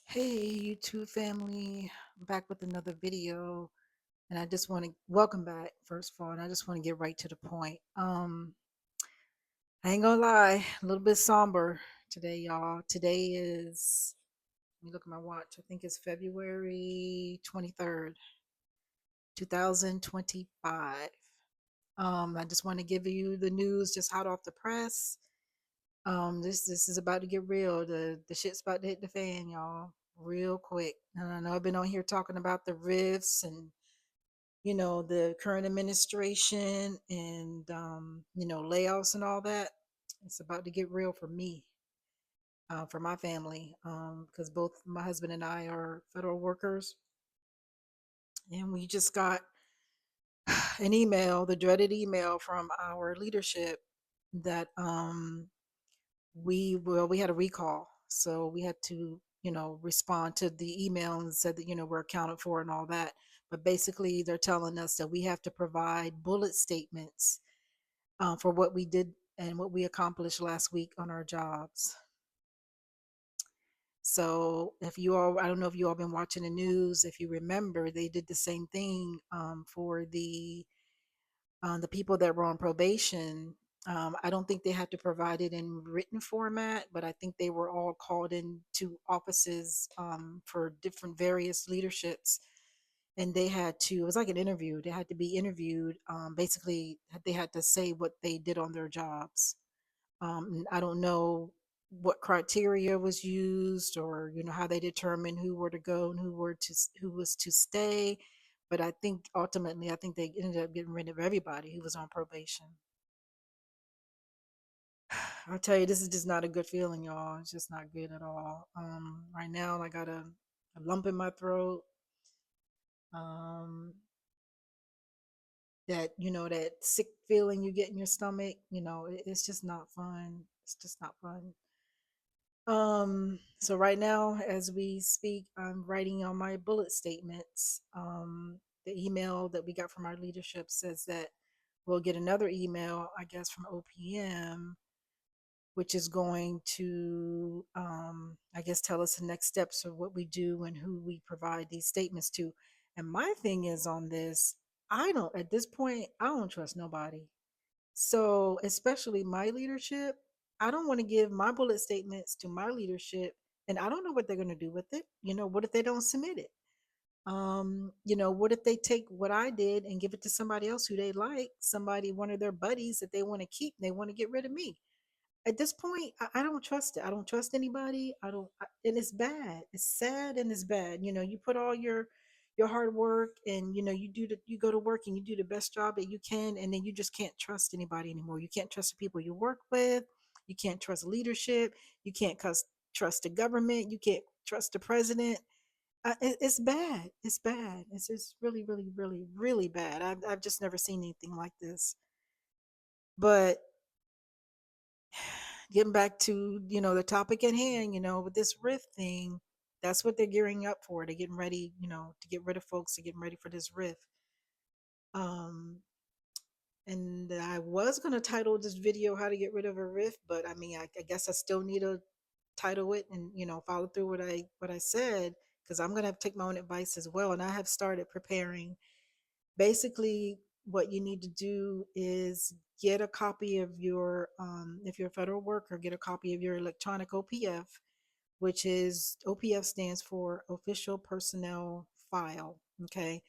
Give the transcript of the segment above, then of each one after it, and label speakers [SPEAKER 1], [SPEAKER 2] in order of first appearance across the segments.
[SPEAKER 1] Hey, YouTube family, I'm back with another video, and I just want to welcome back, first of all, and I just want to get right to the point. I ain't gonna lie, a little bit somber today, y'all. Today is, let me look at my watch. I think it's February 23rd, 2025. I just want to give you the news just hot off the press. This is about to get real. The shit's about to hit the fan, y'all, real quick. And I know I've been on here talking about the rifts and the current administration and layoffs and all that. It's about to get real for me, for my family, because both my husband and I are federal workers, and we just got an email, the dreaded email from our leadership that we had a recall, so we had to respond to the email and said that we're accounted for and all that. But basically they're telling us that we have to provide bullet statements for what we did and what we accomplished last week on our jobs. So if you all, I don't know if you all been watching the news, if you remember, they did the same thing for the people that were on probation. I don't think they had to provide it in written format, but I think they were all called into offices for different various leaderships. And they had to, it was like an interview. They had to be interviewed. Basically, they had to say what they did on their jobs. I don't know what criteria was used, or how they determined who were to go and who was to stay. But I think ultimately, I think they ended up getting rid of everybody who was on probation. I'll tell you, this is just not a good feeling, y'all. It's just not good at all. Right now I got a lump in my throat. um that that sick feeling you get in your stomach. It's just not fun. It's just not fun. So right now, as we speak, I'm writing on my bullet statements. The email that we got from our leadership says that we'll get another email, I guess, from OPM, which is going to, I guess, tell us the next steps of what we do and who we provide these statements to. And my thing is on this, at this point, I don't trust nobody. So, especially my leadership, I don't want to give my bullet statements to my leadership, and I don't know what they're going to do with it. What if they don't submit it? What if they take what I did and give it to somebody else who they like, somebody, one of their buddies that they want to keep, and they want to get rid of me? At this point, I don't trust it. I don't trust anybody. And it's bad. It's sad and it's bad. You put all your hard work, and you go to work and you do the best job that you can, and then you just can't trust anybody anymore. You can't trust the people you work with. You can't trust leadership. You can't trust the government. You can't trust the president. It's bad. It's bad. It's just really, really, really, really bad. I've just never seen anything like this. But getting back to the topic at hand, with this RIF thing, that's what they're gearing up for. They're getting ready, to get rid of folks. They're getting ready for this RIF. um and I was going to title this video "How to Get Rid of a RIF," but I mean, I guess I still need to title it and follow through what I said, because I'm going to have to take my own advice as well. And I have started preparing. Basically, what you need to do is get a copy of your, if you're a federal worker, get a copy of your electronic OPF, which is, OPF stands for Official Personnel File. Okay.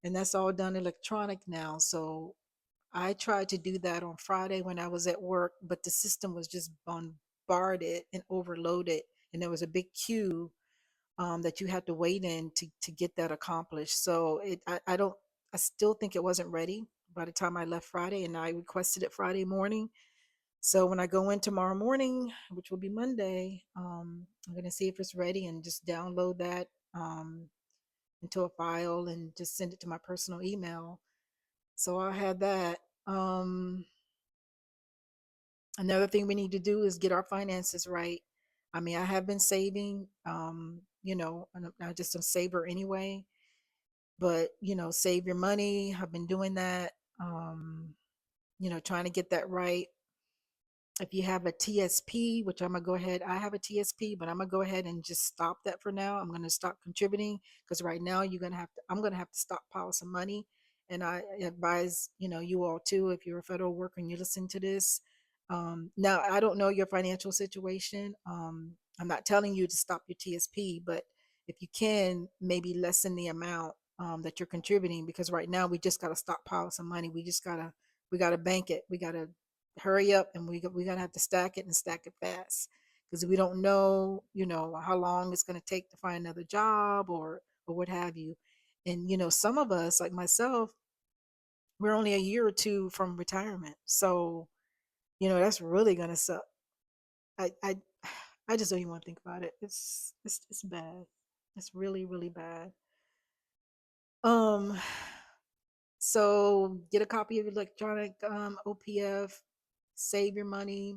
[SPEAKER 1] And that's all done electronic now. So I tried to do that on Friday when I was at work, but the system was just bombarded and overloaded. And there was a big queue that you had to wait in to get that accomplished. So I don't, I still think it wasn't ready by the time I left Friday, and I requested it Friday morning. So when I go in tomorrow morning, which will be Monday, I'm going to see if it's ready and just download that into a file and just send it to my personal email. So I had that. Another thing we need to do is get our finances right. I mean, I have been saving, and I'm just a saver anyway, but save your money. I've been doing that, trying to get that right. If you have a TSP, which I'm gonna go ahead, I have a TSP, but I'm gonna go ahead and just stop that for now. I'm gonna stop contributing because right now I'm gonna have to stockpile some money. And I advise, you all too, if you're a federal worker and you listen to this. Now, I don't know your financial situation. I'm not telling you to stop your TSP, but if you can, maybe lessen the amount that you're contributing, because right now we just gotta stockpile some money. We gotta bank it. We gotta hurry up, and we gotta have to stack it and stack it fast, because we don't know, how long it's gonna take to find another job, or what have you. And some of us, like myself, we're only a year or two from retirement, so that's really gonna suck. I I just don't even want to think about it. It's bad. It's really really bad. Um, so get a copy of electronic OPF, save your money.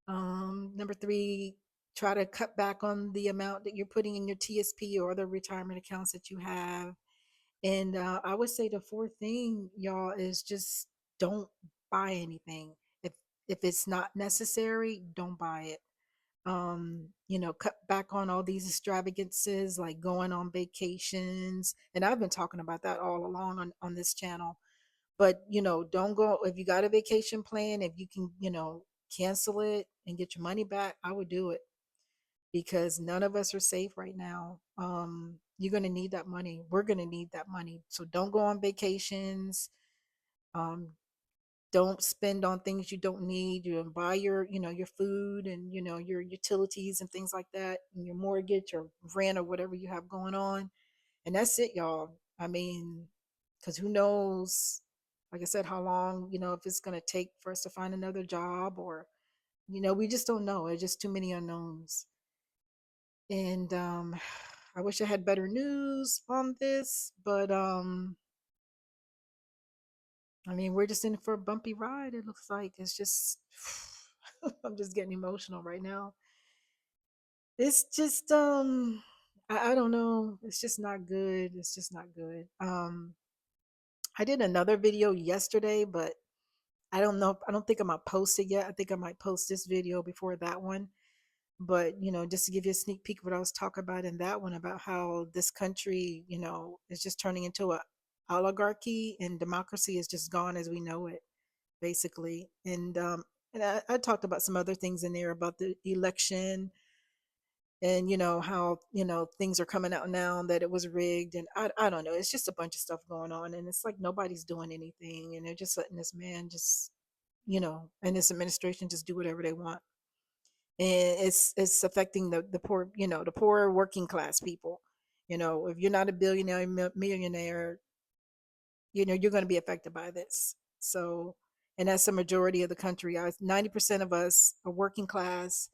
[SPEAKER 1] Number three, try to cut back on the amount that you're putting in your TSP or other retirement accounts that you have. And I would say the fourth thing, y'all, is just don't buy anything. If if it's not necessary, don't buy it. Cut back on all these extravagances like going on vacations. And I've been talking about that all along on this channel. But don't go if you got a vacation plan, if you can, cancel it and get your money back, I would do it, because none of us are safe right now. You're going to need that money. We're going to need that money. So don't go on vacations. Um, don't spend on things you don't need. You buy your food and your utilities and things like that, and your mortgage or rent or whatever you have going on. And that's it, y'all. I mean, because who knows, like I said, how long, if it's going to take for us to find another job, or we just don't know. It's just too many unknowns. And I wish I had better news on this, but I mean, we're just in for a bumpy ride. It looks like it's just I'm just getting emotional right now. It's just I don't know. It's just not good. It's just not good. I did another video yesterday, but I don't know. I don't think I'm gonna post it yet. I think I might post this video before that one. But just to give you a sneak peek of what I was talking about in that one, about how this country, is just turning into a oligarchy, and democracy is just gone as we know it, basically. And I talked about some other things in there about the election, and how things are coming out now that it was rigged, and I don't know, it's just a bunch of stuff going on, and it's like nobody's doing anything, and they're just letting this man just and this administration just do whatever they want. And it's affecting the poor, the poor working class people. If you're not a billionaire, millionaire, you're going to be affected by this. So, and that's the majority of the country. 90% of us are working class,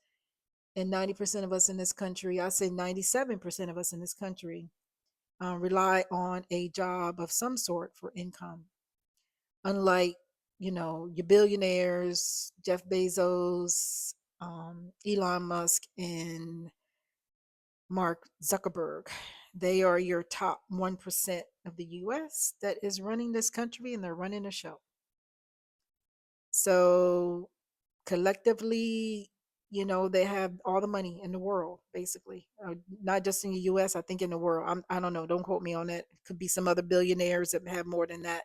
[SPEAKER 1] and 90% of us in this country, I say 97% of us in this country, rely on a job of some sort for income. Unlike, your billionaires, Jeff Bezos, Elon Musk, and Mark Zuckerberg. They are your top 1% of the US that is running this country, and they're running the show. So collectively, they have all the money in the world, basically. Not just in the US, I think in the world. I don't know. Don't quote me on that. It could be some other billionaires that have more than that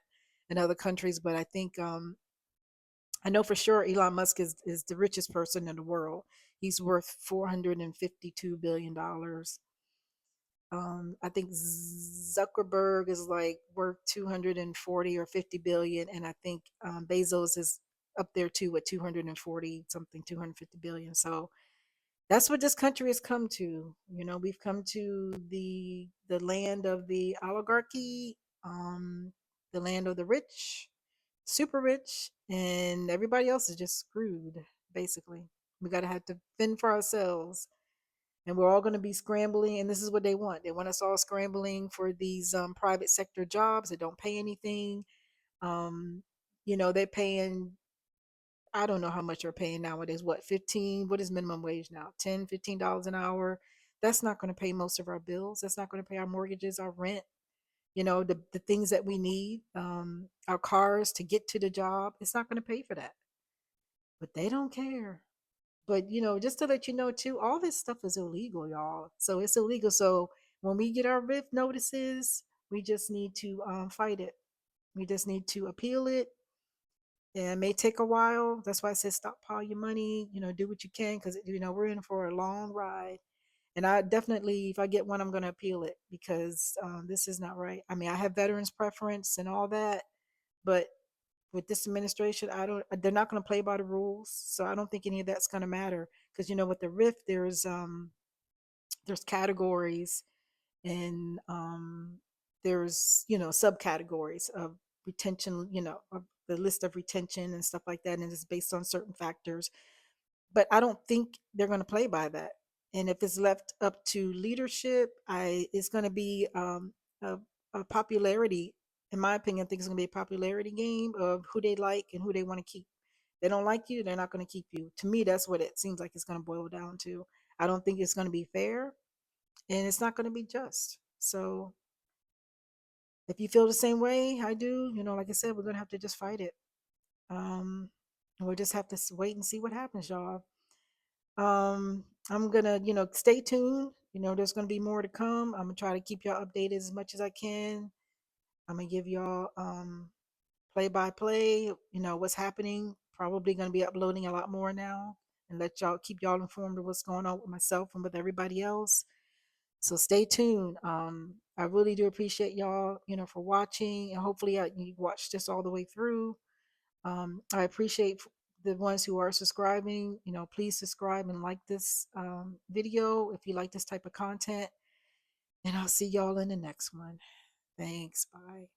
[SPEAKER 1] in other countries. But I think, I know for sure Elon Musk is the richest person in the world. He's worth $452 billion. I think Zuckerberg is like worth 240 or 50 billion, and I think Bezos is up there too at 240 something, 250 billion. So that's what this country has come to. We've come to the land of the oligarchy, the land of the rich, super rich, and everybody else is just screwed. Basically, we gotta have to fend for ourselves, and we're all going to be scrambling. And this is what they want us all scrambling for these private sector jobs that don't pay anything. um, they're paying, I don't know how much they're paying nowadays. What, 15, what is minimum wage now, 10, $15 an hour? That's not going to pay most of our bills. That's not going to pay our mortgages, our rent, the things that we need, our cars to get to the job. It's not going to pay for that. but they don't care. But just to let you know too, all this stuff is illegal, y'all. So it's illegal. So when we get our RIF notices, we just need to fight it. We just need to appeal it. And it may take a while. That's why I said stockpile your money. Do what you can, because we're in for a long ride. And I definitely, if I get one, I'm going to appeal it, because this is not right. I mean, I have veterans preference and all that, but with this administration, I don't. They're not going to play by the rules, so I don't think any of that's going to matter. Because with the RIF, there's categories, and there's subcategories of retention. Of the list of retention and stuff like that, and it's based on certain factors. But I don't think they're going to play by that. And if it's left up to leadership, it's going to be a popularity. In my opinion, I think it's going to be a popularity game of who they like and who they want to keep. They don't like you, they're not going to keep you. To me, that's what it seems like it's going to boil down to. I don't think it's going to be fair, and it's not going to be just. So if you feel the same way I do, like I said, we're going to have to just fight it. Um, we'll just have to wait and see what happens, y'all. I'm gonna, stay tuned. There's gonna be more to come. I'm gonna try to keep y'all updated as much as I can. I'm gonna give y'all play by play, what's happening. Probably gonna be uploading a lot more now, and let y'all keep y'all informed of what's going on with myself and with everybody else. So stay tuned. I really do appreciate y'all, for watching, and hopefully you watched this all the way through. I appreciate the ones who are subscribing. Please subscribe and like this video if you like this type of content. And I'll see y'all in the next one. Thanks. Bye.